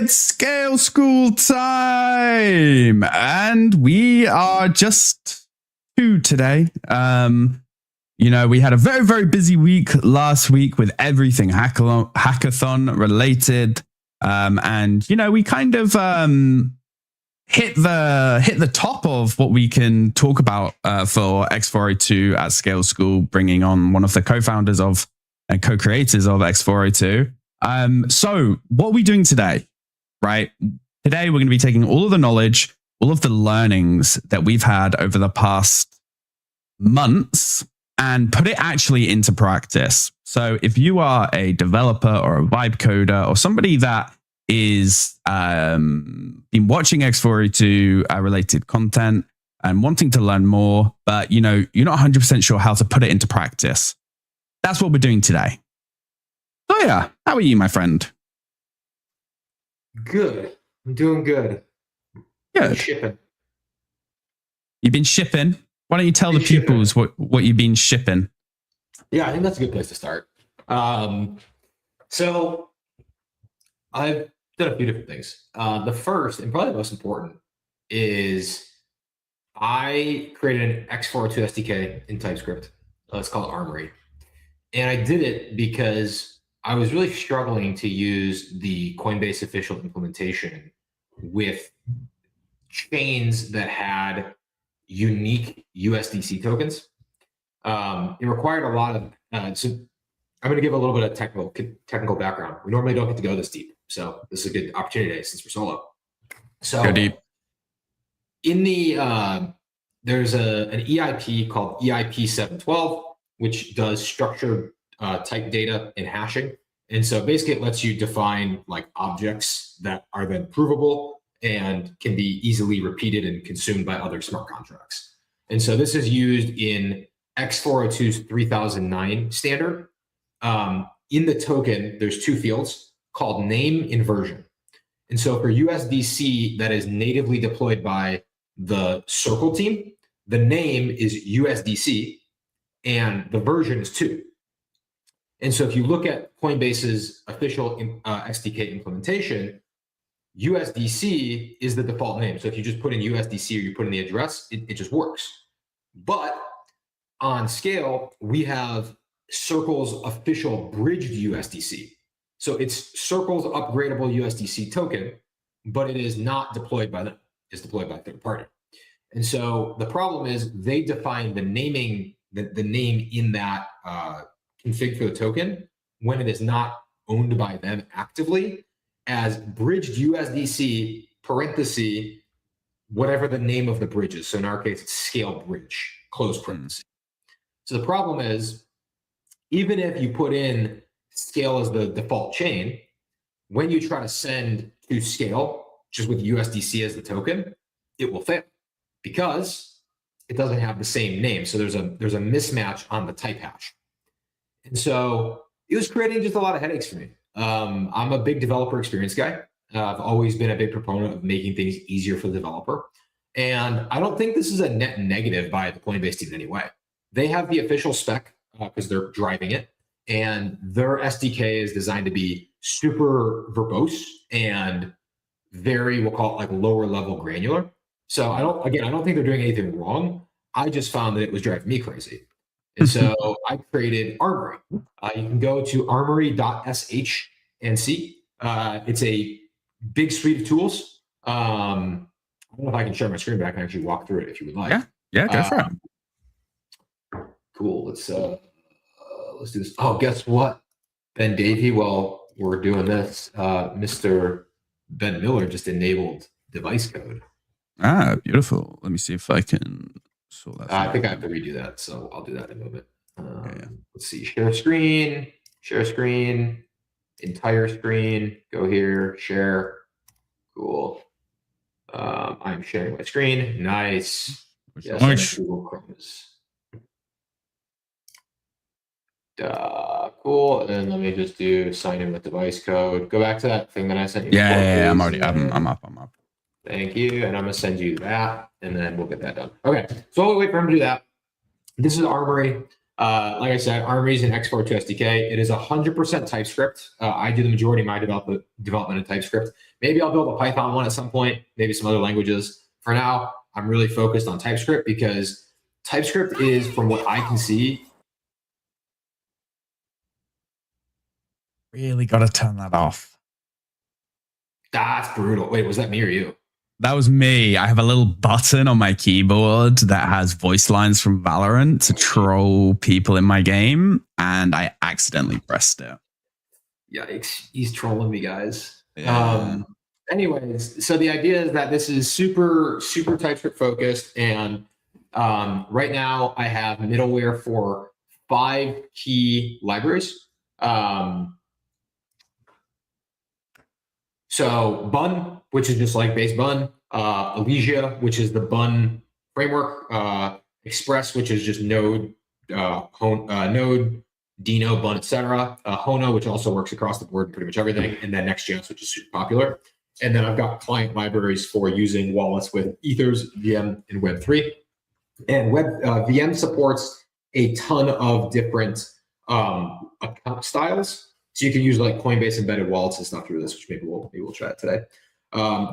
It's Scale School time, and we are just two today. We had a very, very busy week last week with everything hackathon related, and we kind of hit the top of what we can talk about for X402 at Scale School, bringing on one of the co-founders of and co-creators of X402. So what are we doing today? Right? Today, we're going to be taking all of the knowledge, all of the learnings that we've had over the past months and put it actually into practice. So if you are a developer or a vibe coder or somebody that is been watching X402 related content and wanting to learn more, but you're not 100% sure how to put it into practice, that's what we're doing today. So yeah, how are you, my friend? Good. I'm doing good. Good. Shipping. You've been shipping? Why don't you tell the peoples what you've been shipping? Yeah, I think that's a good place to start. So I've done a few different things. The first and probably the most important is I created an X402 SDK in TypeScript. It's called Armory. And I did it because I was really struggling to use the Coinbase official implementation with chains that had unique USDC tokens. It required a lot of, so I'm going to give a little bit of technical background. We normally don't get to go this deep, so this is a good opportunity since we're solo. So go deep. In the, there's an EIP called EIP 712, which does structured type data and hashing. And so basically it lets you define like objects that are then provable and can be easily repeated and consumed by other smart contracts. And so this is used in X402's 3009 standard. In the token, there's two fields called name and version. And so for USDC that is natively deployed by the Circle team, the name is USDC and the version is 2. And so if you look at Coinbase's official SDK implementation, USDC is the default name. So if you just put in USDC or you put in the address, it just works. But on Scale, we have Circle's official bridged USDC. So it's Circle's upgradable USDC token, but it is not deployed by them. It's deployed by a third party. And so the problem is they define the naming, the name in that config for the token when it is not owned by them actively as bridged USDC parenthesis, whatever the name of the bridge is. So in our case, it's Scale Bridge, close parenthesis. So the problem is, even if you put in Scale as the default chain, when you try to send to Scale, just with USDC as the token, it will fail because it doesn't have the same name. So there's a mismatch on the type hash. And so it was creating just a lot of headaches for me. I'm a big developer experience guy. I've always been a big proponent of making things easier for the developer. And I don't think this is a net negative by the Coinbase team in any way. They have the official spec because they're driving it. And their SDK is designed to be super verbose and very, we'll call it like lower level granular. So I don't think they're doing anything wrong. I just found that it was driving me crazy. And so I created Armory. You can go to armory.sh and see. It's a big suite of tools. I don't know if I can share my screen, but I can actually walk through it if you would like. Yeah, go for it. Cool. Let's do this. Oh, guess what? Ben Davey, while we're doing this, Mr. Ben Miller just enabled device code. Ah, beautiful. Let me see if I can sort that. I think I have to redo that, so I'll do that in a moment. Let's see. Share screen, entire screen. Go here, share. Cool. I'm sharing my screen. Nice. Yes, Google Chrome is. Cool. And then let me just do sign in with device code. Go back to that thing that I sent you. Yeah. I'm up. Thank you. And I'm going to send you that, and then we'll get that done. Okay. So while we wait for him to do that, this is Armory. Like I said, Armory is an X4 to SDK. It is 100% TypeScript. I do the majority of my development in TypeScript. Maybe I'll build a Python one at some point, maybe some other languages. For now, I'm really focused on TypeScript because TypeScript is, from what I can see, Really got to turn that off. that's brutal. Wait, was that me or you? That was me. I have a little button on my keyboard that has voice lines from Valorant to troll people in my game, and I accidentally pressed it. Yikes, he's trolling me, guys. Yeah. Anyways, so the idea is that this is super TypeScript focused, and right now I have middleware for 5 key libraries. So Bun, which is just like base Bun, Elysia, which is the Bun framework, Express, which is just Node, Node, Dino, Bun, etc. Hono, which also works across the board, pretty much everything, and then Next.js, which is super popular. And then I've got client libraries for using wallets with Ethers, VM, and Web3. And VM supports a ton of different account styles. So you can use like Coinbase embedded wallets and stuff through this, which maybe we'll try it today.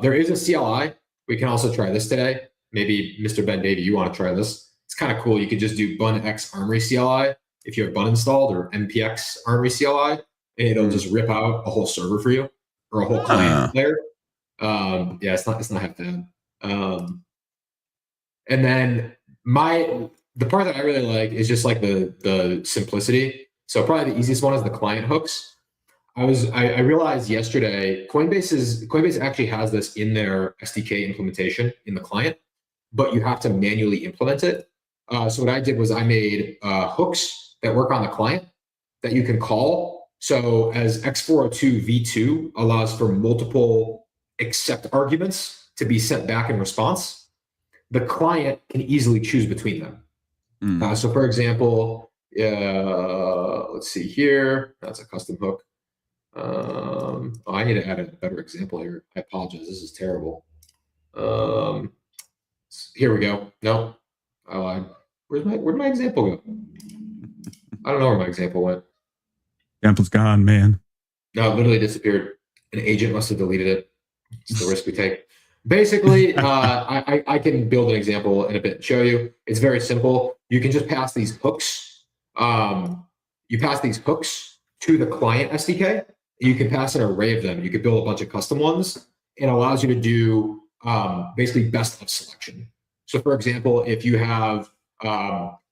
There is a CLI. We can also try this today. Maybe Mr. Ben Davey, you want to try this? It's kind of cool. You could just do bunx Armory CLI if you have Bun installed, or npx Armory CLI, and it'll just rip out a whole server for you, or a whole client layer. Yeah, it's not half bad. And then the part that I really like is just like the simplicity. So probably the easiest one is the client hooks. I realized yesterday Coinbase actually has this in their SDK implementation in the client, but you have to manually implement it. So what I did was I made hooks that work on the client that you can call. So as X402 v2 allows for multiple accept arguments to be sent back in response, the client can easily choose between them. So for example, let's see here. That's a custom hook. I need to add a better example here. I apologize. This is terrible. Here we go. No, I lied. Where'd my example go? I don't know where my example went. Example's gone, man. No, it literally disappeared. An agent must have deleted it. It's the risk we take. Basically, I can build an example in a bit and show you. It's very simple. You can just pass these hooks. You pass these hooks to the client SDK. You can pass an array of them. You could build a bunch of custom ones. It allows you to do basically best of selection. So for example, if you have,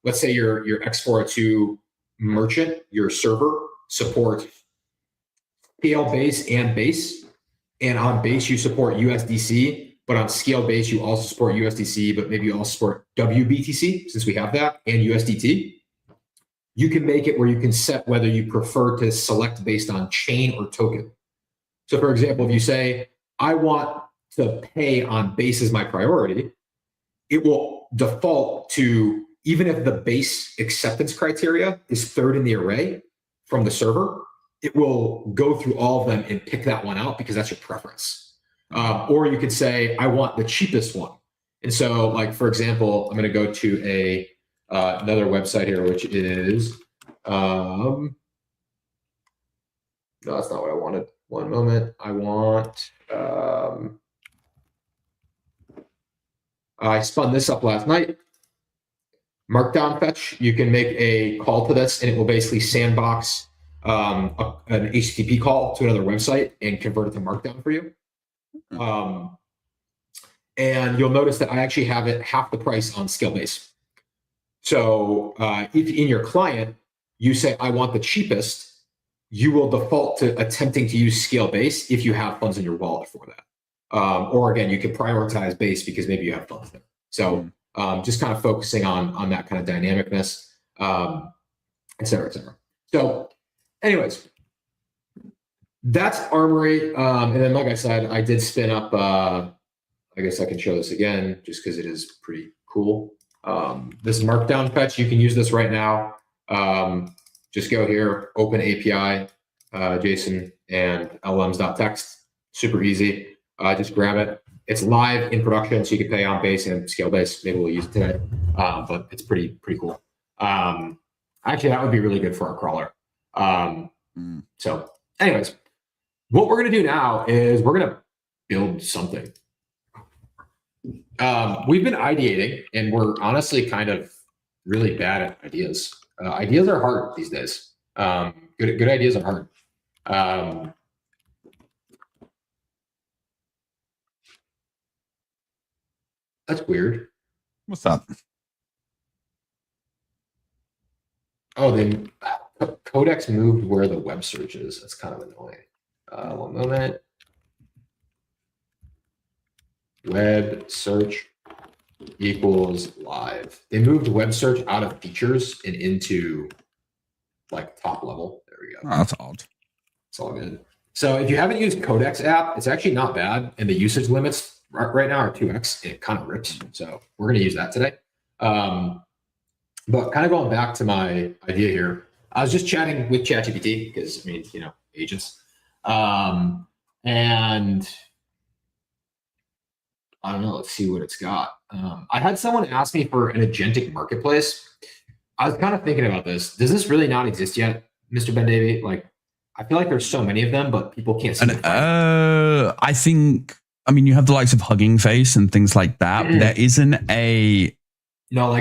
let's say your X402 merchant, your server supports scale base and base. And on base, you support USDC, but on scale base, you also support USDC, but maybe you also support WBTC, since we have that, and USDT. You can make it where you can set whether you prefer to select based on chain or token. So for example, if you say, I want to pay on base as my priority, it will default to, even if the base acceptance criteria is third in the array from the server, it will go through all of them and pick that one out because that's your preference. Or you could say, I want the cheapest one. And so like, for example, I'm going to go to another website here, which is, no, that's not what I wanted. One moment. I want, I spun this up last night. Markdown fetch. You can make a call to this and it will basically sandbox an HTTP call to another website and convert it to Markdown for you. And you'll notice that I actually have it half the price on Scalebase. So if in your client, you say, I want the cheapest, you will default to attempting to use Scalebase if you have funds in your wallet for that. Or again, you can prioritize base because maybe you have funds there. So just kind of focusing on that kind of dynamicness, et cetera, et cetera. So anyways, that's Armory. And then, like I said, I did spin up, I guess I can show this again just because it is pretty cool. This Markdown fetch, you can use this right now. Just go here, open API, JSON, and LLMs.txt. Super easy. Just grab it. It's live in production, so you can pay on base and scale base. Maybe we'll use it today, but it's pretty cool. Actually, that would be really good for our crawler. So anyways, what we're going to do now is we're going to build something. We've been ideating, and we're honestly kind of really bad at ideas. Ideas are hard these days. Good ideas are hard. That's weird. What's up? Oh, then Codex moved where the web search is. That's kind of annoying. 1 moment. Web search equals live. They moved web search out of features and into like top level. There we go. Oh, that's odd. It's all good. So if you haven't used Codex app, it's actually not bad. And the usage limits right now are 2x. It kind of rips. So we're going to use that today. But kind of going back to my idea here, I was just chatting with ChatGPT because, I mean, you know, agents. And I don't know, let's see what it's got. I had someone ask me for an agentic marketplace. I was kind of thinking about this. Does this really not exist yet, Mr. Ben Davy? Like, I feel like there's so many of them, but people can't see them. I think, I mean, you have the likes of Hugging Face and things like that. But there isn't a... No,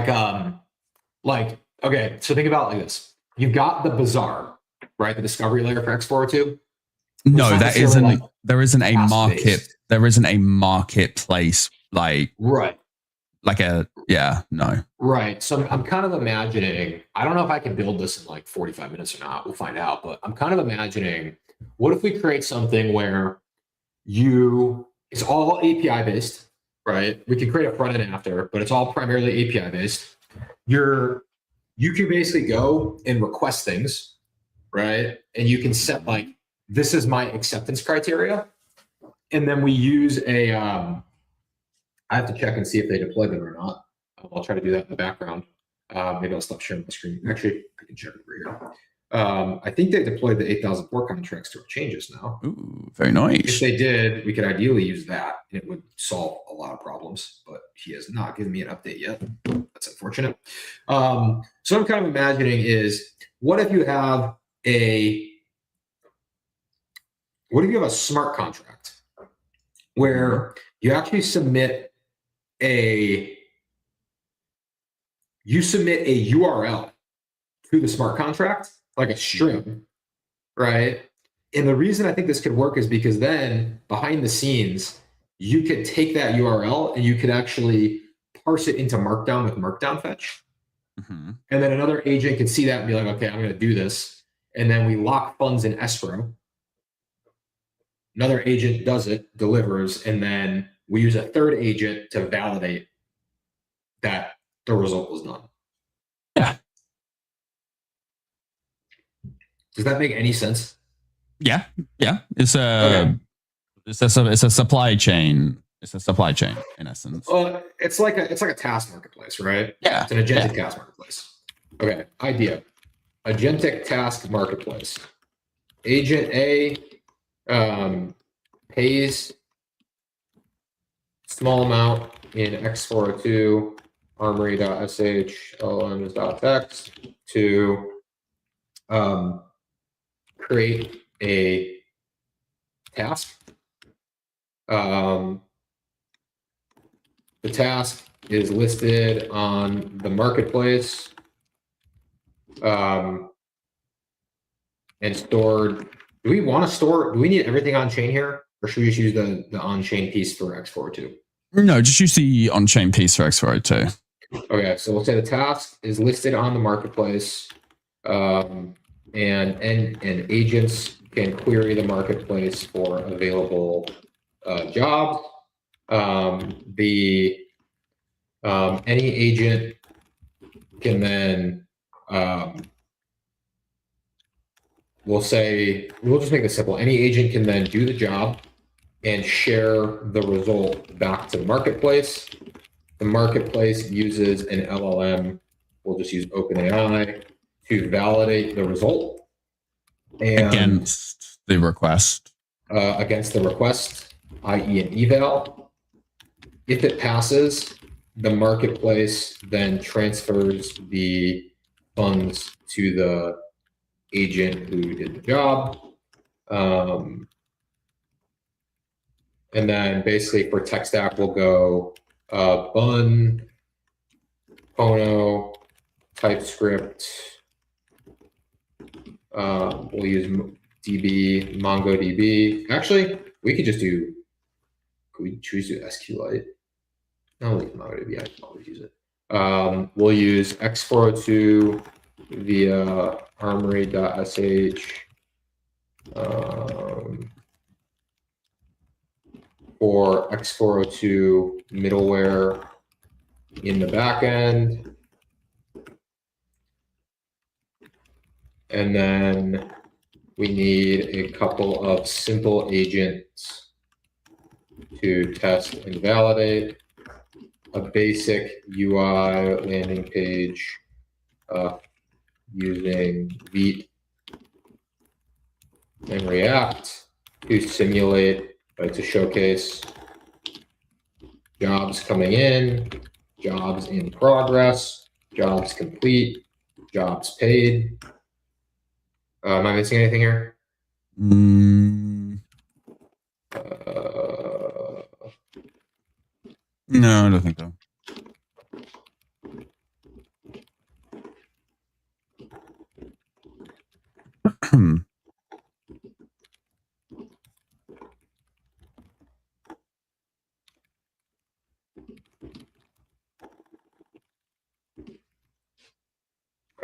like, okay, so think about it like this. You've got the bazaar, right? The discovery layer for X402. No, that isn't, like, there isn't a market. There isn't a marketplace like... Right. Like a, yeah, no. Right. So I'm kind of imagining, I don't know if I can build this in like 45 minutes or not. We'll find out. But I'm kind of imagining, what if we create something where it's all API based, right? We can create a front end after, but it's all primarily API based. You can basically go and request things, right? And you can set like, this is my acceptance criteria. And then we use a, I have to check and see if they deploy them or not. I'll try to do that in the background. Maybe I'll stop sharing my screen. Actually, I can check over here. I think they deployed the 8,000 port contracts to our changes now. Ooh, very nice. If they did, we could ideally use that, and it would solve a lot of problems. But he has not given me an update yet. That's unfortunate. So what I'm kind of imagining is, what if you have a smart contract where you actually submit a URL to the smart contract, like a string, right? And the reason I think this could work is because then behind the scenes, you could take that URL and you could actually parse it into Markdown with Markdown fetch. And then another agent could see that and be like, okay, I'm going to do this. And then we lock funds in escrow. Another agent does it, delivers, and then we use a third agent to validate that the result was done. Yeah. Does that make any sense? Yeah. Yeah. It's a supply chain. It's a supply chain in essence. It's like a task marketplace, right? Yeah. It's an agentic task marketplace. Okay. Idea. Agentic task marketplace. Agent A pays small amount in X402 armory.sh lms.text to create a task. The task is listed on the marketplace and stored. Do we need everything on chain here, or should we just use the on chain piece for X402? No, just use the on chain piece for X402. Okay, so we'll say the task is listed on the marketplace, and agents can query the marketplace for available jobs. Any agent can then we'll just make this simple. Any agent can then do the job and share the result back to the marketplace. The marketplace uses an LLM. We'll just use OpenAI to validate the result. And against the request, i.e. an eval. If it passes, the marketplace then transfers the funds to the agent who did the job. And then basically for tech stack, we'll go bun, Pono, TypeScript. We'll use DB, MongoDB. Actually, we could just do, could we choose to SQLite? No, we'll use MongoDB. I can always use it. We'll use X402 via armory.sh for X402 middleware in the backend. And then we need a couple of simple agents to test and validate. A basic UI landing page using Vite and React to simulate, to showcase jobs coming in, jobs in progress, jobs complete, jobs paid. Am I missing anything here? No, I don't think so.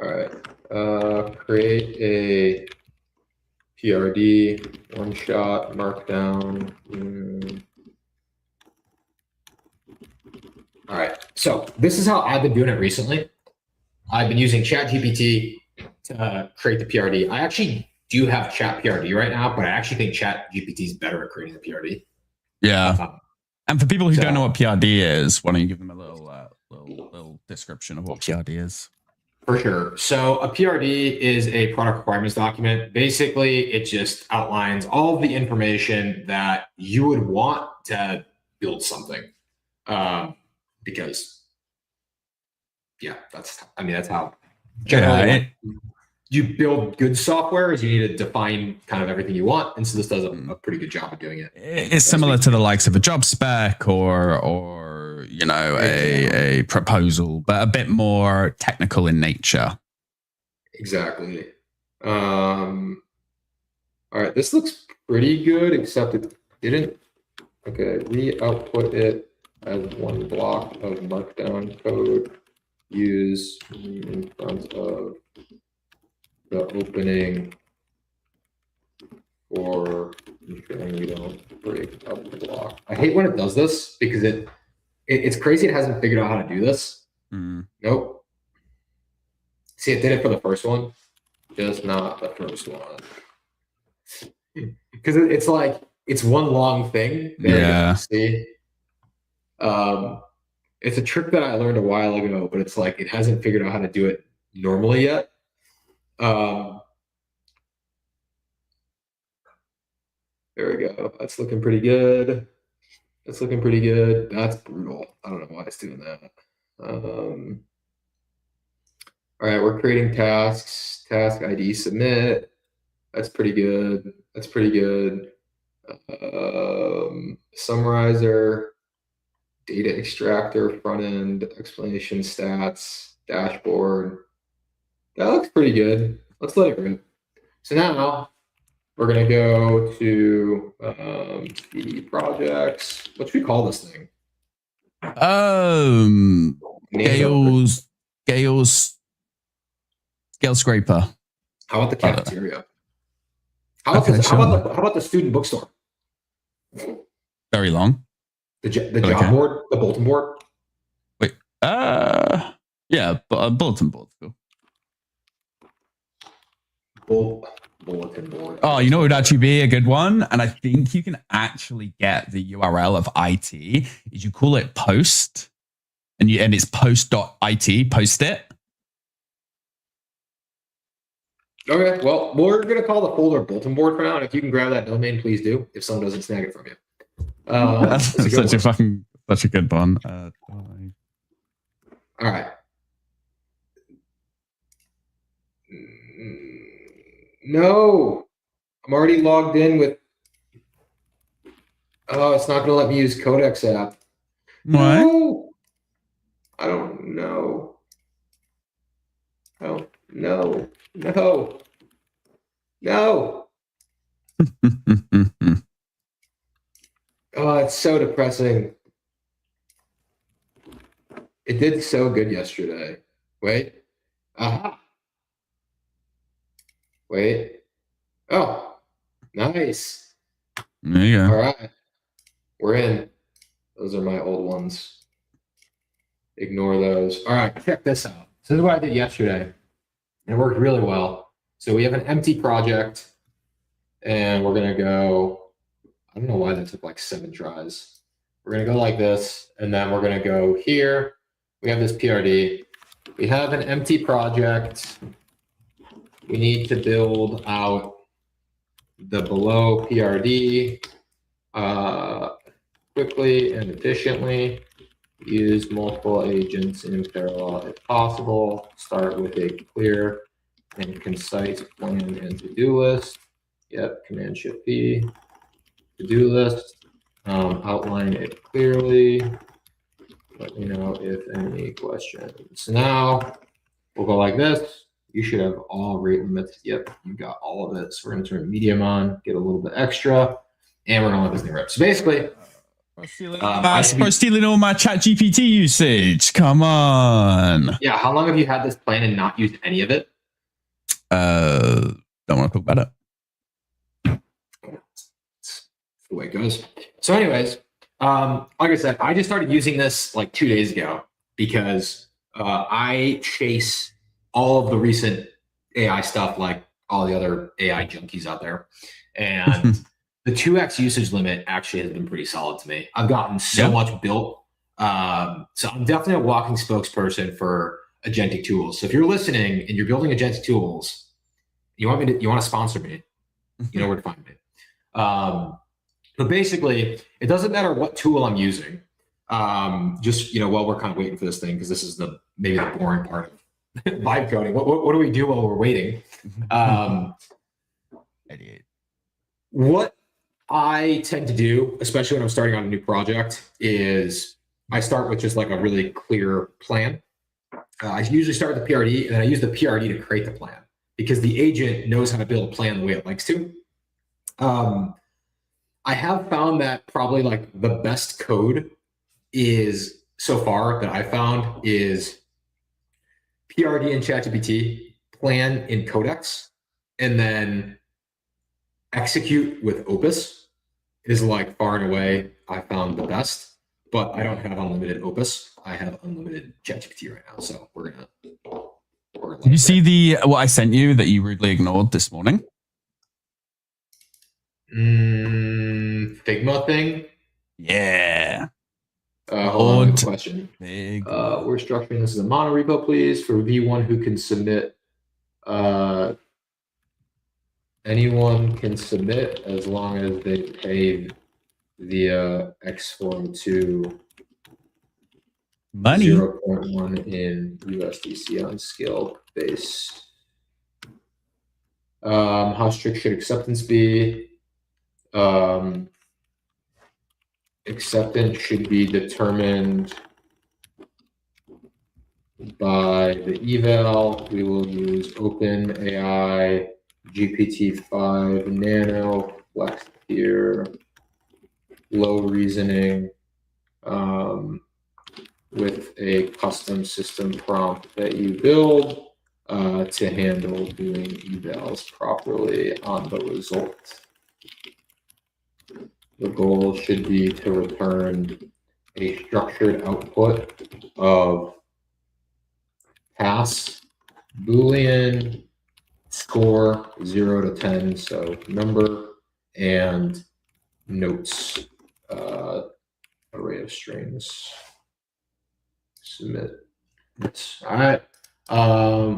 All right. Create a PRD, one shot, markdown. All right. So this is how I've been doing it recently. I've been using ChatGPT to create the PRD. I actually do have Chat PRD right now, but I actually think ChatGPT is better at creating the PRD. Yeah. And for people who don't know what PRD is, why don't you give them a little description of what PRD is? For sure. So a PRD is a product requirements document. Basically, it just outlines all of the information that you would want to build something. Because, yeah, that's how generally you build good software is you need to define kind of everything you want. And so this does a pretty good job of doing it. It's similar to the likes of a job spec or you know, a proposal, but a bit more technical in nature. Exactly. All right, this looks pretty good, except it didn't. Okay, we output it as one block of markdown code. Use in front of the opening for ensuring we don't break up the block. I hate when it does this because it's crazy. It hasn't figured out how to do this. Nope. See, it did it for the first one, just not the first one. Because it's like it's one long thing. Yeah. See, it's a trick that I learned a while ago, but it's like it hasn't figured out how to do it normally yet. There we go. That's looking pretty good. That's looking pretty good. That's brutal. I don't know why it's doing that. All right, we're creating tasks. Task ID submit. That's pretty good. That's pretty good. Summarizer, data extractor, front end, explanation, stats, dashboard. That looks pretty good. Let's let it rip. So now we're going to go to the projects. What should we call this thing? Scale Scraper. How about the cafeteria? How about the student bookstore? Very long. The job board, the bulletin board. Wait. Yeah, but a bulletin board. Cool. Bulletin board. Oh, you know what would actually be a good one? And I think you can actually get the URL of IT is you call it post and it's post.it, post it. Okay, well, we're going to call the folder bulletin board for now. And if you can grab that domain, please do. If someone doesn't snag it from you. That's such a good one. All right. No, I'm already logged in with. Oh, it's not going to let me use Codex app. What? No, I don't know. Oh, no, no, no. Oh, it's so depressing. It did so good yesterday. Wait. Aha. Wait. Oh, nice. There you All go. right. We're in. Those are my old ones. Ignore those. All right, check this out. So this is what I did yesterday. It worked really well. So we have an empty project, and we're gonna go. I don't know why that took like 7 tries. We're gonna go like this, and then we're gonna go here. We have this PRD. We have an empty project. We need to build out the below PRD quickly and efficiently. Use multiple agents in parallel if possible. Start with a clear and concise plan and to-do list. Yep, Command Shift P. To-do list. Outline it clearly. Let me know if any questions. Now we'll go like this. You should have all rate limits. Yep, you got all of it. So we're going to turn medium on, get a little bit extra, and we're going to let this thing rip. So basically, For stealing all my chat GPT usage. Come on. Yeah, how long have you had this plan and not used any of it? Don't want to talk about it. That's the way it goes. So, anyways, like I said, I just started using this like 2 days ago because I chase all of the recent AI stuff like all the other AI junkies out there. And the 2x usage limit actually has been pretty solid to me. I've gotten so much built. So I'm definitely a walking spokesperson for Agentic tools. So if you're listening and you're building Agentic tools, you want to sponsor me, you know where to find me. But basically, it doesn't matter what tool I'm using. Just while we're kind of waiting for this thing, because this is maybe the boring part of vibe coding. What do we do while we're waiting? What I tend to do, especially when I'm starting on a new project, is I start with just like a really clear plan. I usually start with the PRD, and then I use the PRD to create the plan because the agent knows how to build a plan the way it likes to. I have found that probably like the best code is so far that I found is PRD in ChatGPT, plan in Codex, and then execute with Opus is like far and away I found the best. But I don't have unlimited Opus. I have unlimited ChatGPT right now, so we're gonna. Did you see what I sent you that you rudely ignored this morning? Figma thing. Yeah. Hold on, I have a question. We're structuring this as a monorepo, please, for V1 who can submit. Anyone can submit as long as they pay via X42 money 0.1 in USDC on scale base. How strict should acceptance be? Acceptance should be determined by the eval. We will use OpenAI GPT-5 Nano Flex here, low reasoning with a custom system prompt that you build to handle doing evals properly on the result. The goal should be to return a structured output of pass, Boolean, score 0 to 10, so number, and notes, array of strings. Submit. All right.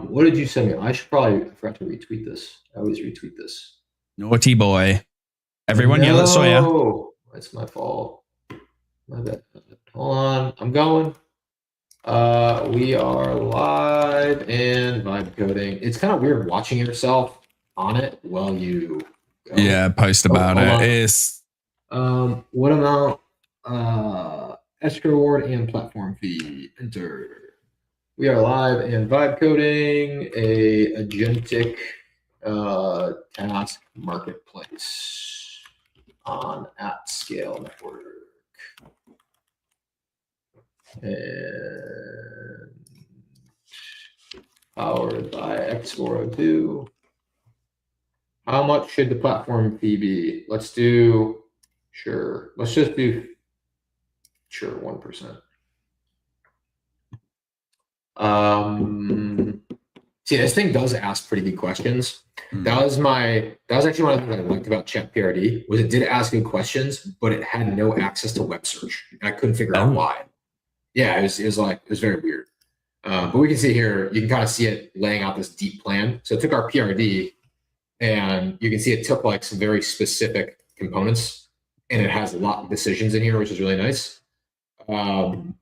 What did you send me? I forgot to retweet this. I always retweet this. Naughty boy. Everyone yell at Sawyer. That's my fault. My bad. Hold on. I'm going. We are live and vibe coding. It's kind of weird watching yourself on it while you go. Yeah, post about hold on. it. It's What amount? Escrow reward and platform fee. Enter. We are live and vibe coding a Agentic task marketplace on at SKALE network. And powered by X402. How much should the platform fee be? Let's do, sure. Let's just do, sure, 1%. See, this thing does ask pretty good questions. That was actually one of the things I liked about ChatPRD was it did ask good questions, but it had no access to web search. And I couldn't figure out why. Yeah, it was very weird. But we can see here, you can kind of see it laying out this deep plan. So it took our PRD and you can see it took like some very specific components and it has a lot of decisions in here, which is really nice. And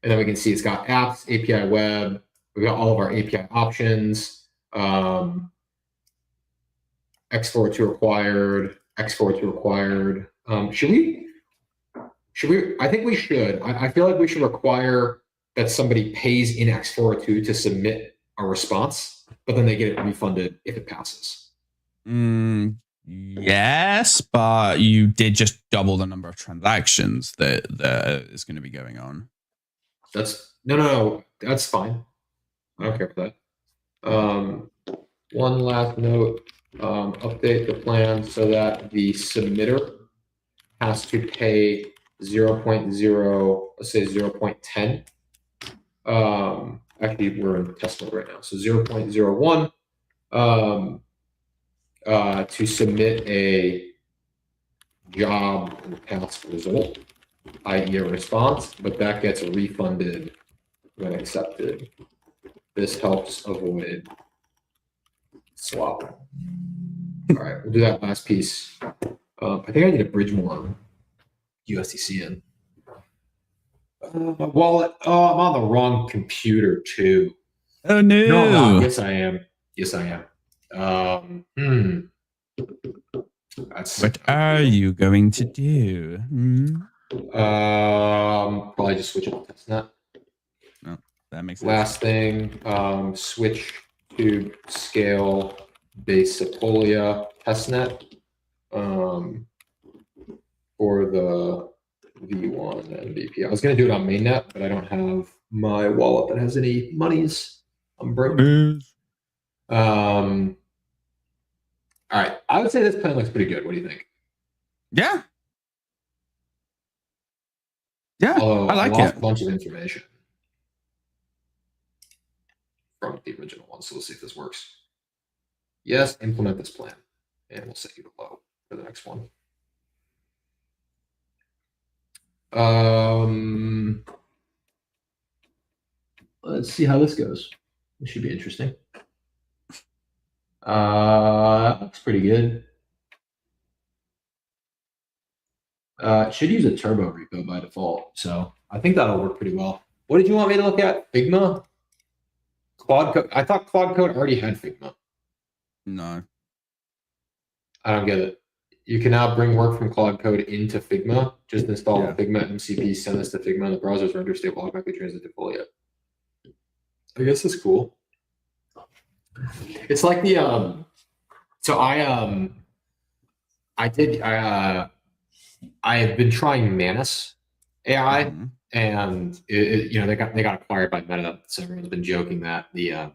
then we can see it's got apps, API web. We've got all of our API options. X402 required, X402 required. Should we, I think we should. I feel like we should require that somebody pays in X402 to submit a response, but then they get it refunded if it passes. Yes, but you did just double the number of transactions that is going to be going on. That's no, that's fine. I don't care for that. One last note, update the plan so that the submitter has to pay 0.0, let's say 0.10. Actually, we're in test mode right now. So 0.01 to submit a job and task result, i.e. a response, but that gets refunded when accepted. This helps avoid swapping. All right, we'll do that last piece. I think I need to bridge more USDC in. My wallet. Oh, I'm on the wrong computer too. Oh no! No, I'm not. Yes, I am. Yes, I am. What are you going to do? Probably just switch it to testnet. No, that makes sense. Last thing, switch to SKALE base Sepolia testnet for the V1 MVP. I was going to do it on mainnet, but I don't have my wallet that has any monies. I'm broke. All right. I would say this plan looks pretty good. What do you think? Yeah. Yeah, I like it. A bunch of information from the original one. So let's see if this works. Yes, implement this plan. And we'll set you to low for the next one. Let's see how this goes. This should be interesting. Looks pretty good. It should use a turbo repo by default, so I think that'll work pretty well. What did you want me to look at? Figma? Claude Code? I thought Claude Code already had Figma. No. I don't get it. You can now bring work from Claude Code into Figma. Just install Figma MCP, send this to Figma, and the browser's render state will automatically transit to Folia. I guess it's cool. It's like the so I have been trying Manus AI, and they got acquired by Meta. So everyone's been joking that they're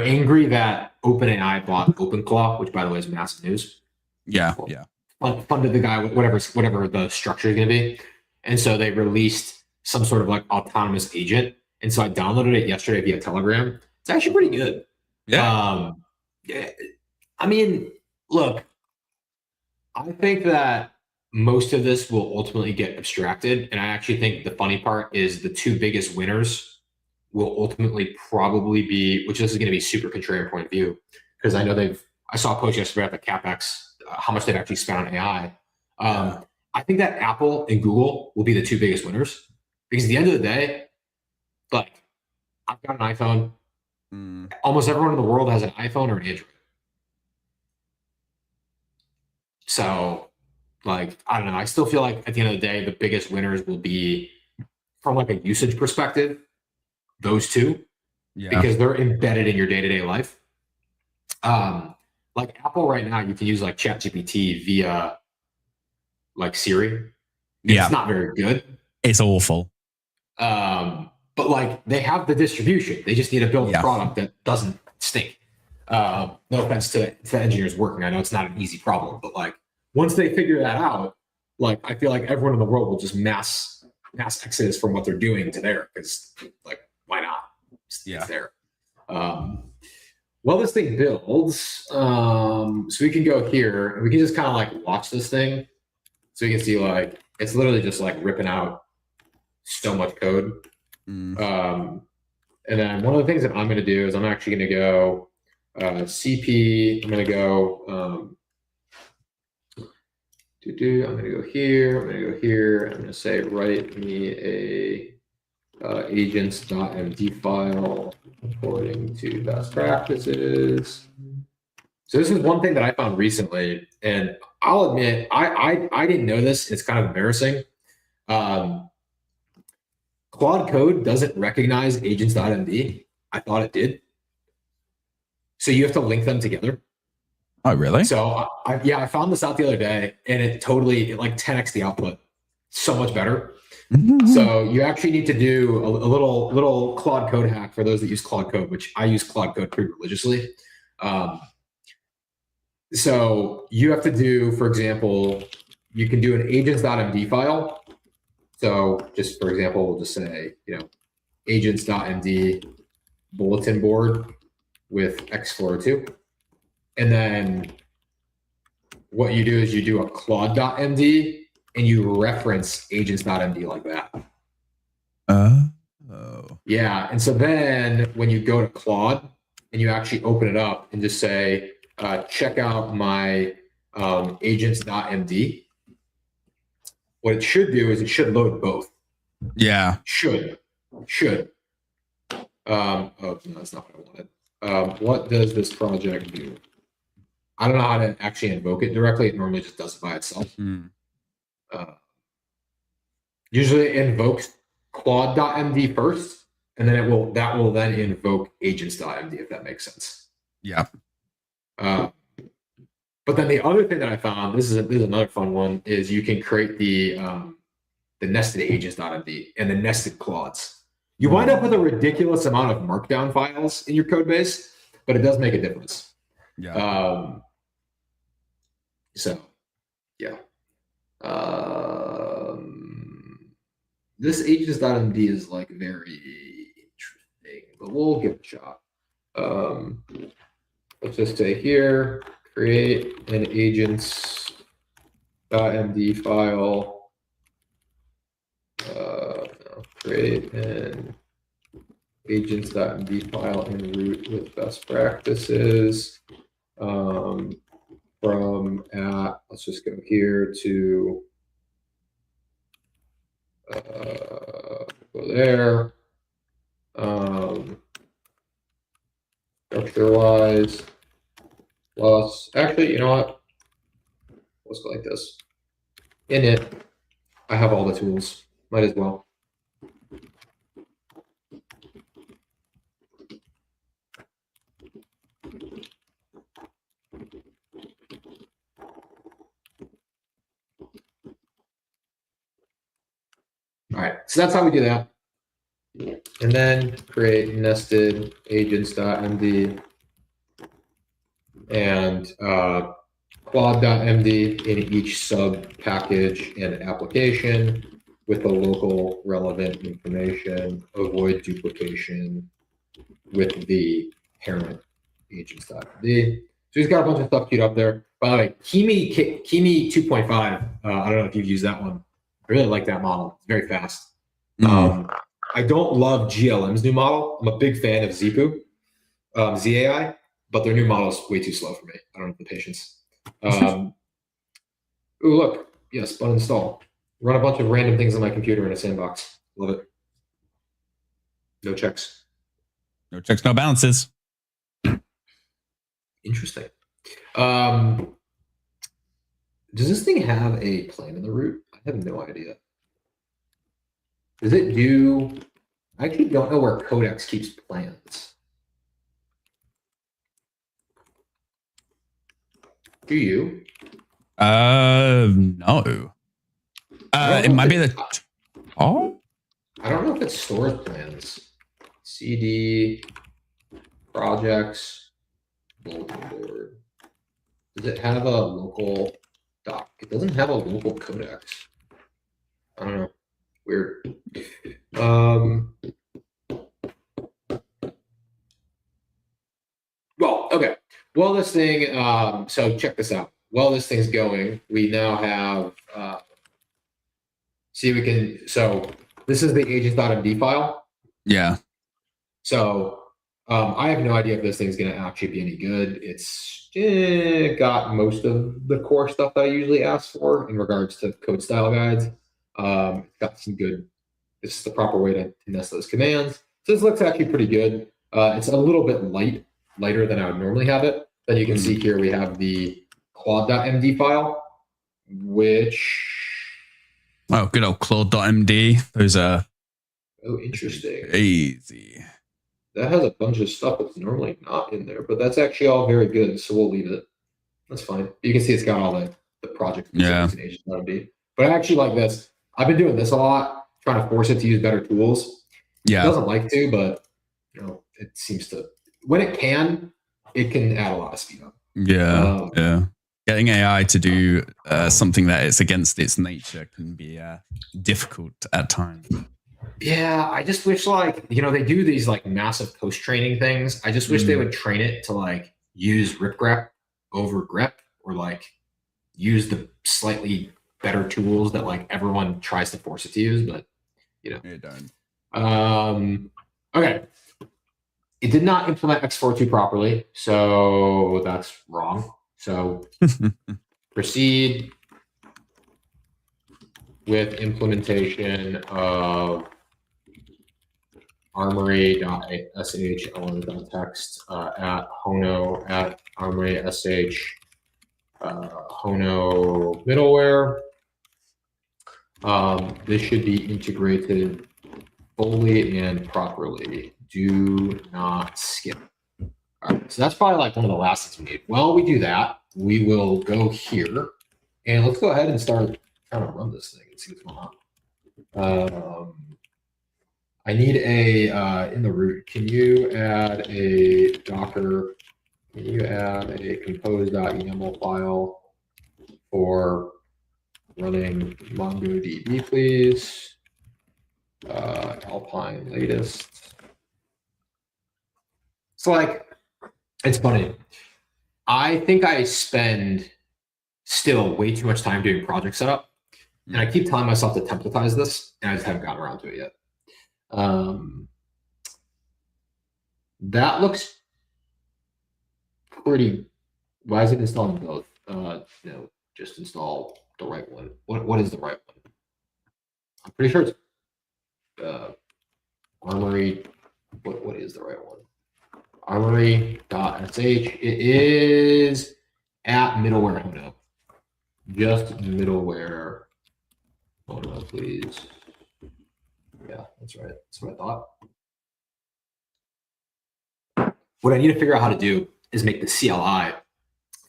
angry that OpenAI bought OpenClaw, which by the way is massive news. Yeah, well, yeah. Funded the guy with whatever the structure is going to be, and so they released some sort of like autonomous agent. And so I downloaded it yesterday via Telegram. It's actually pretty good. Yeah. I mean, look, I think that most of this will ultimately get abstracted. And I actually think the funny part is the two biggest winners will ultimately probably be, which this is going to be super contrarian point of view, because I know I saw a post yesterday about the CapEx, how much they've actually spent on AI. I think that Apple and Google will be the two biggest winners, because at the end of the day, like I've got an iPhone. Mm. Almost everyone in the world has an iPhone or an Android. So, like, I don't know. I still feel like at the end of the day, the biggest winners will be, from like a usage perspective, those two, Yeah. because they're embedded in your day-to-day life. Like Apple right now, you can use like ChatGPT via like Siri. Yeah. It's not very good. It's awful. But like they have the distribution. They just need to build a Yeah. product that doesn't stink. No offense to engineers working. I know it's not an easy problem, but like once they figure that out, like I feel like everyone in the world will just mass exodus from what they're doing to there, because like why not? It's there. Well, this thing builds, so we can go here and we can just kind of like watch this thing, so we can see like it's literally just like ripping out so much code. And then one of the things that I'm going to do is I'm actually going to go CP. I'm going to go. I'm going to go here. I'm going to go here. I'm going to say write me a agents.md file according to best practices. So this is one thing that I found recently, and I'll admit I didn't know this. It's kind of embarrassing. Claude Code doesn't recognize agents.md. I thought it did. So you have to link them together. Oh, really? So I found this out the other day, and it like 10x the output. So much better. So you actually need to do a little Claude Code hack for those that use Claude Code, which I use Claude Code pretty religiously. So you have to do, for example, you can do an agents.md file. So just for example, we'll just say, agents.md bulletin board with X402. And then what you do is you do a claude.md and you reference agents.md like that. Oh. Yeah. And so then when you go to Claude and you actually open it up and just say, check out my agents.md, what it should do is it should load both. Yeah. Should. Oh, no, that's not what I wanted. What does this project do? I don't know how to actually invoke it directly. It normally just does it by itself. Usually it invokes claude.md first, and then that will then invoke agents.md, if that makes sense. Yeah. But then the other thing that I found, this is another fun one, is you can create the nested agents.md and the nested claudes. You wind up with a ridiculous amount of markdown files in your code base, but it does make a difference. Yeah. So, yeah. This agents.md is like very interesting, but we'll give it a shot. Let's just say here, create an agents.md file. Create an agents.md file in root with best practices. Let's just go here to go there. Structure-wise, plus, actually, you know what? Let's go like this. In it, I have all the tools. Might as well. All right, so that's how we do that. And then create nested agents.md and claude.md in each sub package and application with the local relevant information. Avoid duplication with the parent agents.md. So he's got a bunch of stuff queued up there. By the way, Kimi 2.5, I don't know if you've used that one. I really like that model. It's very fast. I don't love GLM's new model. I'm a big fan of ZPU, ZAI, but their new model is way too slow for me. I don't have the patience. Ooh, look. Yes, uninstall. Run a bunch of random things on my computer in a sandbox. Love it. No checks. No checks, no balances. Interesting. Does this thing have a plan in the root? I have no idea. Does it do? I actually don't know where Codex keeps plans. Do you? No. It might be the. Oh. I don't know if it stores plans. CD projects bulletin board. Does it have a local doc? It doesn't have a local codex. I don't know. Weird. Well, okay. Well, this thing. So check this out. While this thing's going, we now have. See, we can. So this is the agent.md file. Yeah. So I have no idea if this thing's going to actually be any good. It's got most of the core stuff that I usually ask for in regards to code style guides. It's got some good. This is the proper way to nest those commands. So this looks actually pretty good. It's a little bit lighter than I would normally have it. Then you can see here we have the claude.md file, which. Oh, good old claude.md. Those are. Oh, interesting. Easy. That has a bunch of stuff that's normally not in there, but that's actually all very good, so we'll leave it. That's fine. You can see it's got all the project specifics in HTML. But I actually like this. I've been doing this a lot, trying to force it to use better tools. Yeah. It doesn't like to, but it seems to. When it can add a lot of speed up. Yeah. Yeah. Getting AI to do something that is against its nature can be difficult at times. Yeah, I just wish they do these massive post training things. I just wish they would train it to use ripgrep over grep or use the slightly better tools that everyone tries to force it to use, but They don't. Okay. It did not implement X42 properly, so that's wrong. So proceed with implementation of armory.sh element.text at hono at armory.sh hono middleware. This should be integrated fully and properly. Do not skip. All right, so that's probably one of the last things we need. While we do that, we will go here and let's go ahead and start trying to run this thing and see what's going on. I need in the root, can you add a Docker, can you add a compose.yaml file for running MongoDB, please? Alpine latest. It's it's funny. I think I spend still way too much time doing project setup. And I keep telling myself to templatize this, and I just haven't gotten around to it yet. That looks pretty. Why is it installing both? No, just install the right one. What is the right one? I'm pretty sure it's Armory. What is the right one? Armory.sh. It is at middleware Hono. Just middleware Hono, please. Yeah, that's right. That's what I thought. What I need to figure out how to do is make the CLI,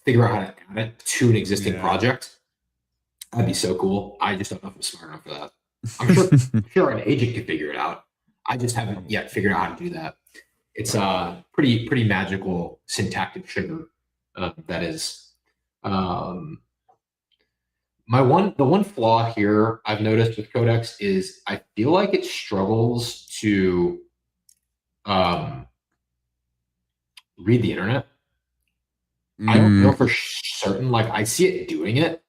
figure out how to add it to an existing project. That'd be so cool. I just don't know if I'm smart enough for that. I'm sure an agent could figure it out. I just haven't yet figured out how to do that. It's a pretty magical syntactic sugar that is. The one flaw here I've noticed with Codex is I feel like it struggles to read the internet. I don't know for certain. I see it doing it,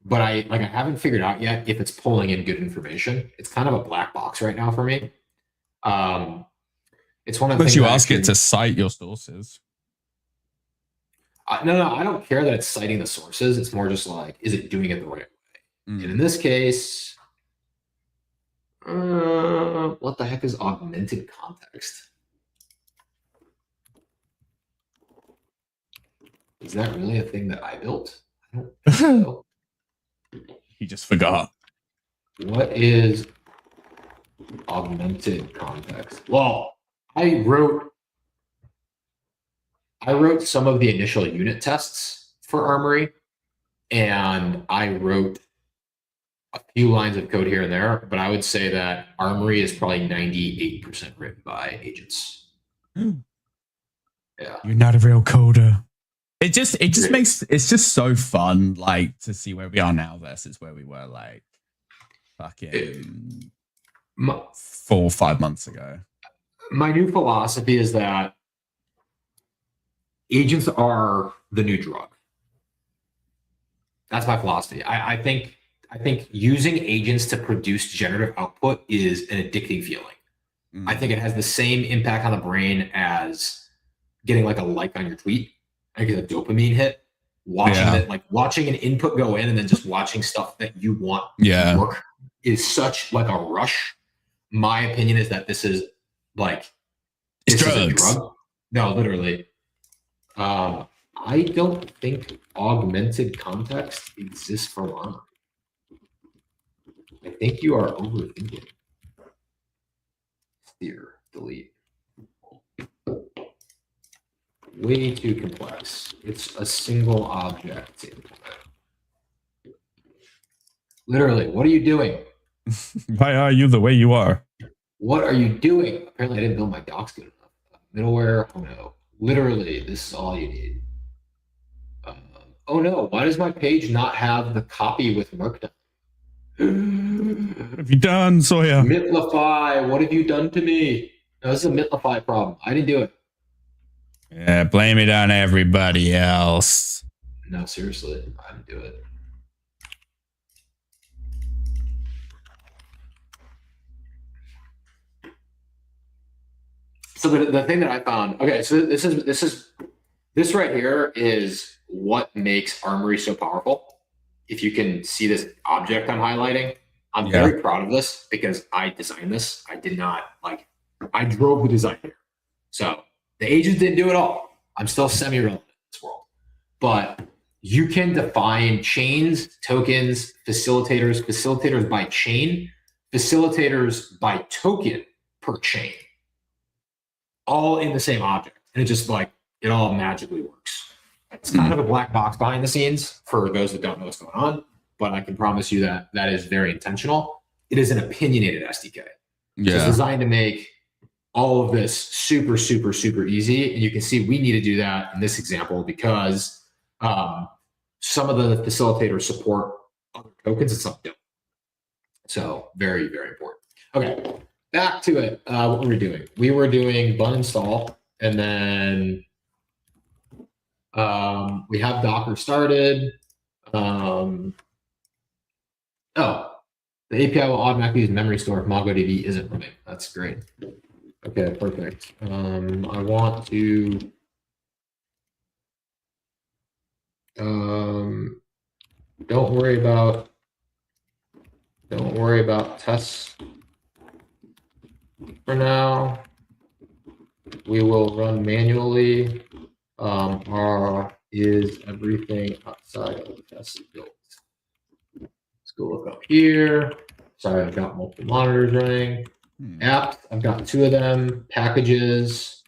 but I haven't figured out yet if it's pulling in good information. It's kind of a black box right now for me. It's one of the things you ask it to cite your sources. No, I don't care that it's citing the sources. It's more just is it doing it the right way? And in this case, what the heck is augmented context? Is that really a thing that I built? I don't think so. He just forgot. What is augmented context? Well, I wrote some of the initial unit tests for Armory, and I wrote a few lines of code here and there, but I would say that Armory is probably 98% written by agents. Yeah. You're not a real coder. It just makes it's just so fun, like, to see where we are now versus where we were like fucking 4 or 5 months ago. My new philosophy is that agents are the new drug. That's my philosophy. I think using agents to produce generative output is an addicting feeling. I think it has the same impact on the brain as getting like a like on your tweet. I get a dopamine hit. Watching an input go in and then just watching stuff that you want to work is such like a rush. My opinion is that this is like this is a drug. No, literally. I don't think augmented context exists for Armory. I think you are overthinking. Steer, delete. Way too complex. It's a single object to implement. Literally, what are you doing? Why are you the way you are? What are you doing? Apparently, I didn't build my docs good enough. Middleware, oh no. Literally, this is all you need. Oh no, why does my page not have the copy with Markdown? What have you done, Sawyer? Mitlify, what have you done to me? No, this is a Mitlify problem. I didn't do it. Yeah, blame it on everybody else. No, seriously, I didn't do it. So the thing that I found, okay, so this right here is what makes Armory so powerful. If you can see this object I'm highlighting, I'm very proud of this because I designed this. I did not I drove the design here. So the agents didn't do it all. I'm still semi-relevant in this world. But you can define chains, tokens, facilitators by chain, facilitators by token per chain, all in the same object. And it just it all magically works. It's kind of a black box behind the scenes for those that don't know what's going on, but I can promise you that that is very intentional. It is an opinionated SDK. Yeah. So it's designed to make all of this super, super, super easy. And you can see we need to do that in this example because some of the facilitators support other tokens and some don't. So very, very important. Okay, back to it. What were we doing? We were doing bun install, and then we have Docker started. The API will automatically use memory store if MongoDB isn't running. That's great. Okay, perfect. I want to don't worry about tests for now. We will run manually. Is everything outside of the test built? Let's go look up here. Sorry, I've got multiple monitors running. Apps, I've got 2 of them. Packages.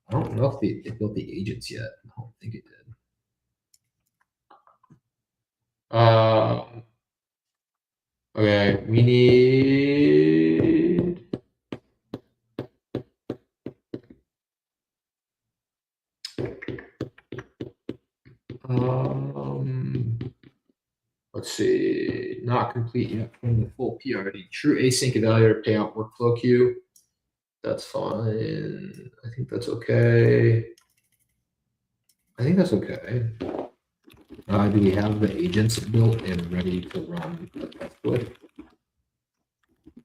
I don't know if they built the agents yet. I don't think it did. Okay, we need let's see, not complete yet from the full PRD. True async evaluator payout workflow queue. That's fine. I think that's okay. Do we have the agents built and ready to run the test with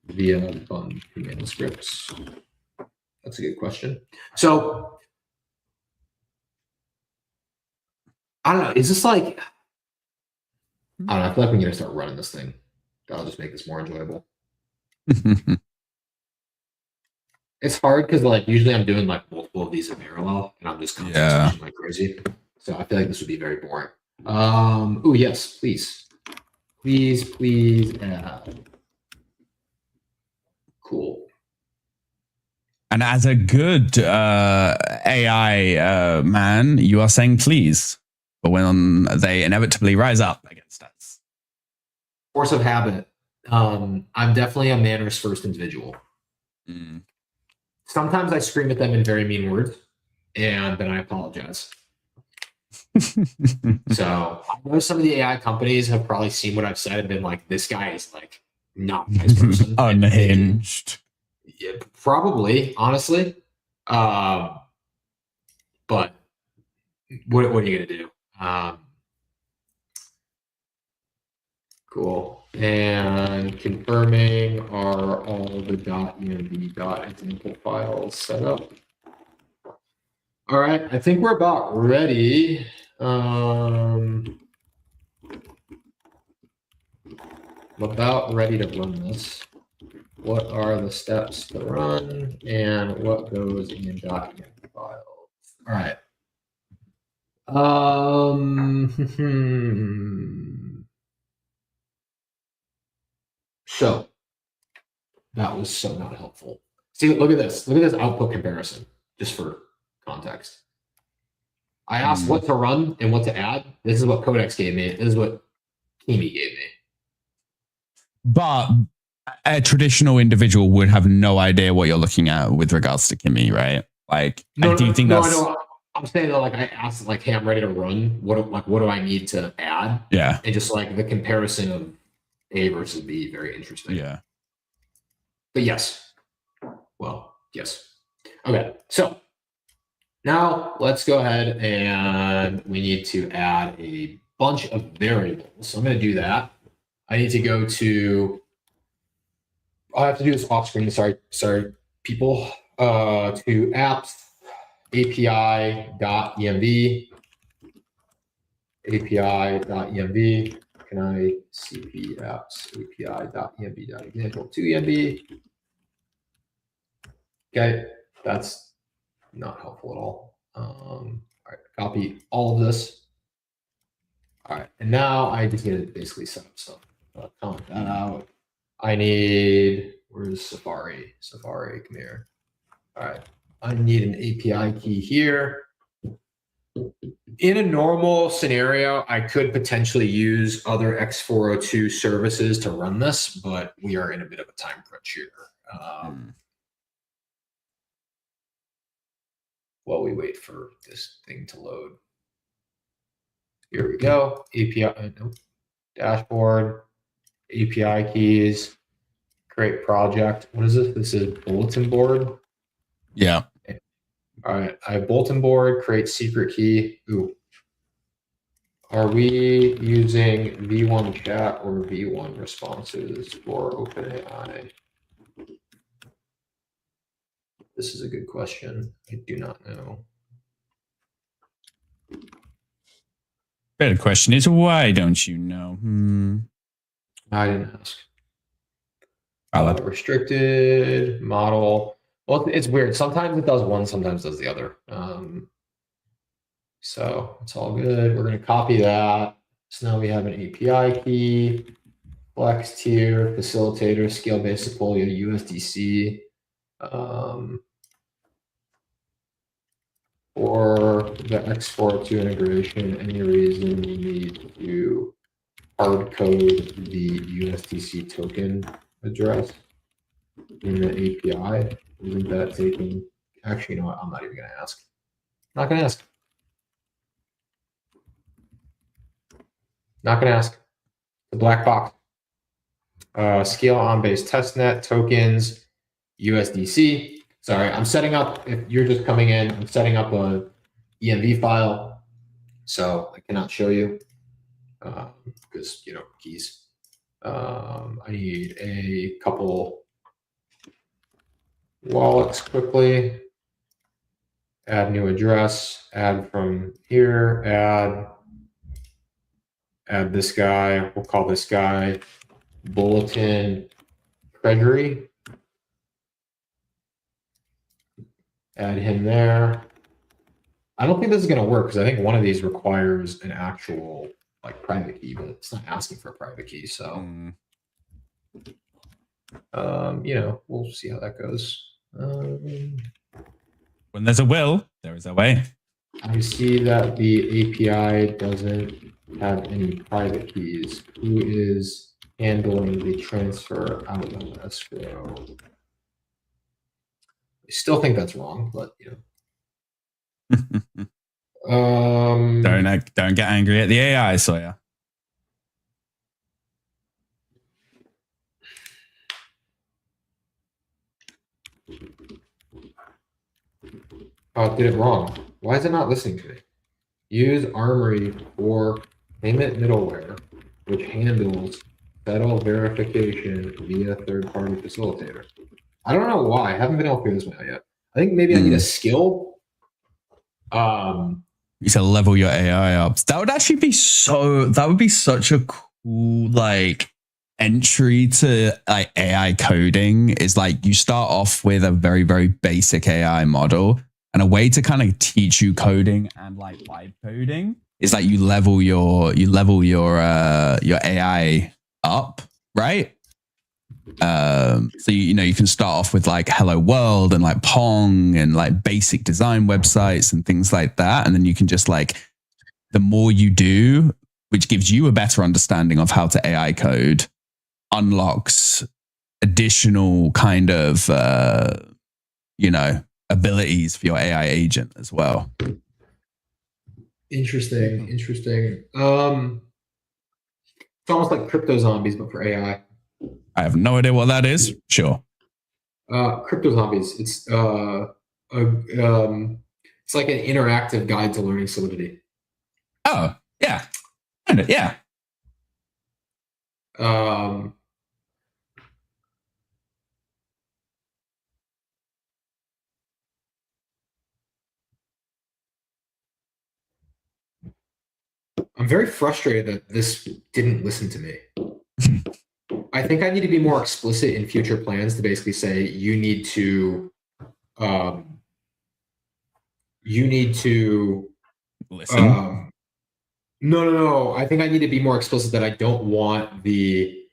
via bun command scripts? That's a good question. So I don't know. Is this I don't know. I feel like we need to start running this thing. That'll just make this more enjoyable. It's hard because usually I'm doing multiple of these in parallel, and I'm just constantly like crazy. So I feel like this would be very boring. Oh yes, please. Please add. Cool. And as a good AI man, you are saying please, but when they inevitably rise up against us. Force of habit. I'm definitely a manners first individual. Mm. Sometimes I scream at them in very mean words, and then I apologize. So I know some of the AI companies have probably seen what I've said and been like, this guy is like not a nice person. Unhinged. Yeah, probably, honestly. But what are you gonna do? Cool. And confirming, are all the .env example files set up? All right, I think we're about ready. I'm about ready to run this. What are the steps to run and what goes in .env files? All right. So that was so not helpful. See, look at this. Look at this output comparison, just for context. I asked what to run and what to add. This is what Codex gave me. This is what Kimi gave me. But a traditional individual would have no idea what you're looking at with regards to Kimi, right? Like, No, do you think no, that's... I know. I'm saying that, like, I asked, like, hey, I'm ready to run. What do I need to add? Yeah. And just like the comparison of A versus B, very interesting. Yeah. But yes. Well, yes. Okay. So now let's go ahead and we need to add a bunch of variables. So I'm going to do that. I need to go to, I have to do this off screen. Sorry, people. To apps, API.env, API.env. Can I cp apps API.env.example2env? Okay, that's not helpful at all. All right, copy all of this. All right, and now I just need to basically set up stuff. Comment that out. I need, where's Safari? Safari, come here. All right, I need an API key here. In a normal scenario, I could potentially use other X402 services to run this, but we are in a bit of a time crunch here. While we wait for this thing to load. Here we go. API, nope. Dashboard, API keys, create project. What is this? This is bulletin board. Yeah. All right. I have bulletin board, create secret key. Ooh. Are we using V1 chat or V1 responses for OpenAI? This is a good question. I do not know. Better question is, why don't you know? I didn't ask. Valid. Restricted model. Well, it's weird. Sometimes it does one, sometimes it does the other. So it's all good. We're going to copy that. So now we have an API key, flex tier, facilitator, scale-based Sequoia, USDC. For the X402 integration, any reason you need to hard code the USDC token address in the API? Isn't that taking, actually, you know what? I'm not even going to ask. Not going to ask. Not going to ask. The black box. Scale on base testnet tokens, USDC. Sorry, I'm setting up, if you're just coming in, I'm setting up a ENV file. So I cannot show you because, you know, keys. I need a couple wallets quickly. Add new address, add from here, add this guy. We'll call this guy Bulletin Treasury. Add him there. I don't think this is going to work because I think one of these requires an actual like private key, but it's not asking for a private key. So, we'll see how that goes. When there's a will, there is a way. I see that the API doesn't have any private keys. Who is handling the transfer out of escrow? I still think that's wrong, but Don't get angry at the AI, Sawyer. Oh, it did it wrong. Why is it not listening to me? Use Armory for payment middleware, which handles settle verification via third-party facilitator. I don't know why. I haven't been able to figure this one out yet. I think maybe I need a skill. You said level your AI up. That would actually be that would be such a cool like entry to like AI coding. Is like you start off with a very, very basic AI model, and a way to kind of teach you coding and like vibe coding is like you level your AI up, right? So you can start off with like Hello World and like Pong and like basic design websites and things like that, and then you can just like the more you do, which gives you a better understanding of how to AI code, unlocks additional kind of abilities for your AI agent as well. Interesting. It's almost like crypto zombies, but for AI. I have no idea what that is. Sure. Crypto zombies. It's it's like an interactive guide to learning Solidity. Oh yeah, kind of, yeah. I'm very frustrated that this didn't listen to me. I think I need to be more explicit in future plans to basically say you need to listen. No. I think I need to be more explicit that I don't want the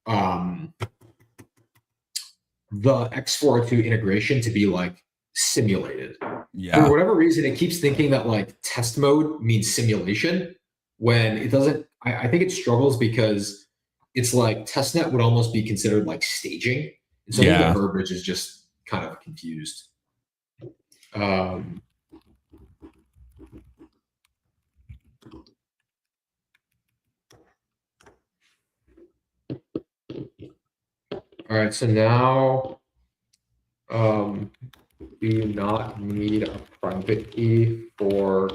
X402 integration to be like simulated. Yeah. For whatever reason, it keeps thinking that like test mode means simulation when it doesn't. I think it struggles because it's like testnet would almost be considered like staging. And so I think the verbiage is just kind of confused. All right, so now we do not need a private key for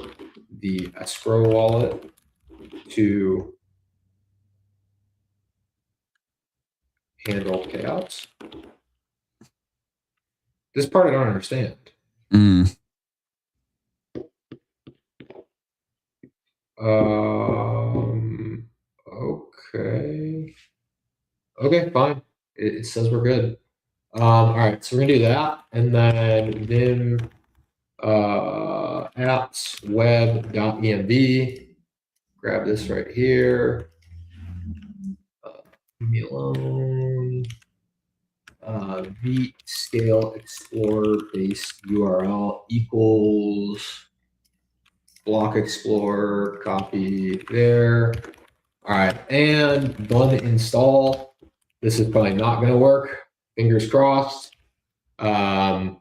the escrow wallet to handle payouts. This part I don't understand. Okay, fine. It says we're good. All right, so we're gonna do that, and then vim apps web.env. Grab this right here. Leave me alone. Vite scale explorer base URL equals block explorer. Copy there. All right, and bun install. This is probably not going to work. Fingers crossed. One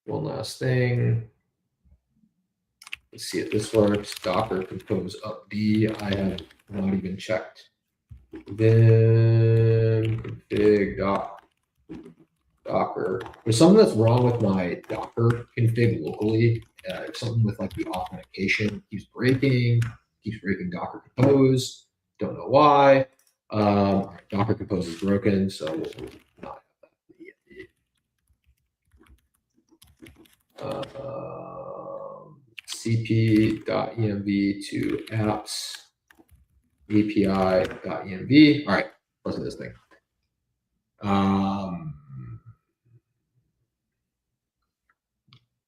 last thing. Let's see if this works. Docker compose upd. I have not even checked. Then config docker. There's something that's wrong with my Docker config locally. Something with like the authentication keeps breaking Docker compose. Don't know why. Docker compose is broken, so we'll not have that. cp.env to apps api.env. All right, let's do this thing.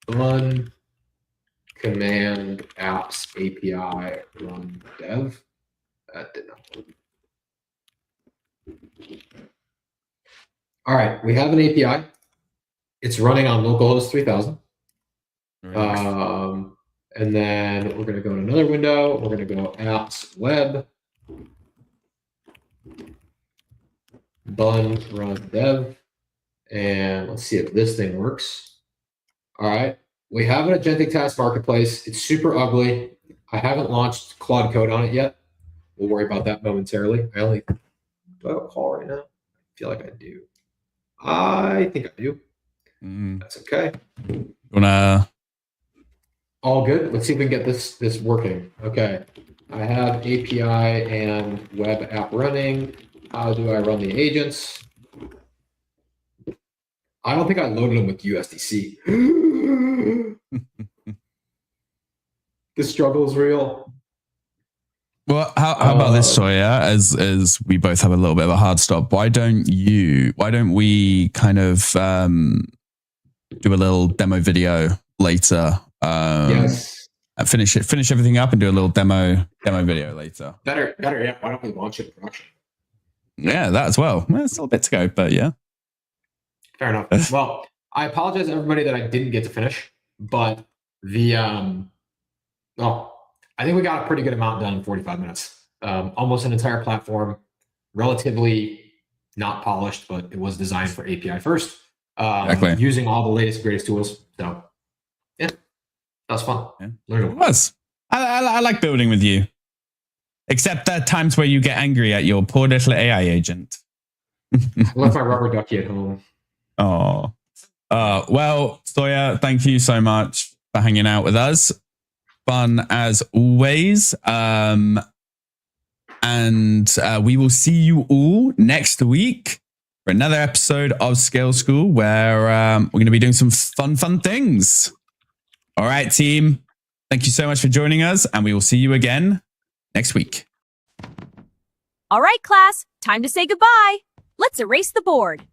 run command apps API run dev. That did not work. All right, we have an API. It's running on localhost 3000. And then we're going to go to another window. We're going to go apps web bun run dev. And let's see if this thing works. All right. We have an Agentic Task Marketplace. It's super ugly. I haven't launched Claude Code on it yet. We'll worry about that momentarily. Do I have a call right now? I feel like I do. I think I do. That's okay. All good. Let's see if we can get this working. Okay. I have API and web app running. How do I run the agents? I don't think I loaded them with USDC. The struggle is real. Well, how about this, Sawyer? As we both have a little bit of a hard stop, why don't we kind of do a little demo video later? Yes. Finish everything up and do a little demo video later. Better. Yeah. Why don't we launch it in production? Yeah, that as well. It's still a bit to go, but yeah. Fair enough. Well, I apologize to everybody that I didn't get to finish, but I think we got a pretty good amount done in 45 minutes. Almost an entire platform, relatively not polished, but it was designed for API first, exactly. Using all the latest, greatest tools. So, yeah, that was fun. Yeah. It was. I like building with you, except at times where you get angry at your poor little AI agent. I left my rubber ducky at home. Oh, well, Sawyer, thank you so much for hanging out with us. Fun as always. And we will see you all next week for another episode of Scale School, where we're going to be doing some fun things. All right, team. Thank you so much for joining us, and we will see you again next week. All right, class. Time to say goodbye. Let's erase the board.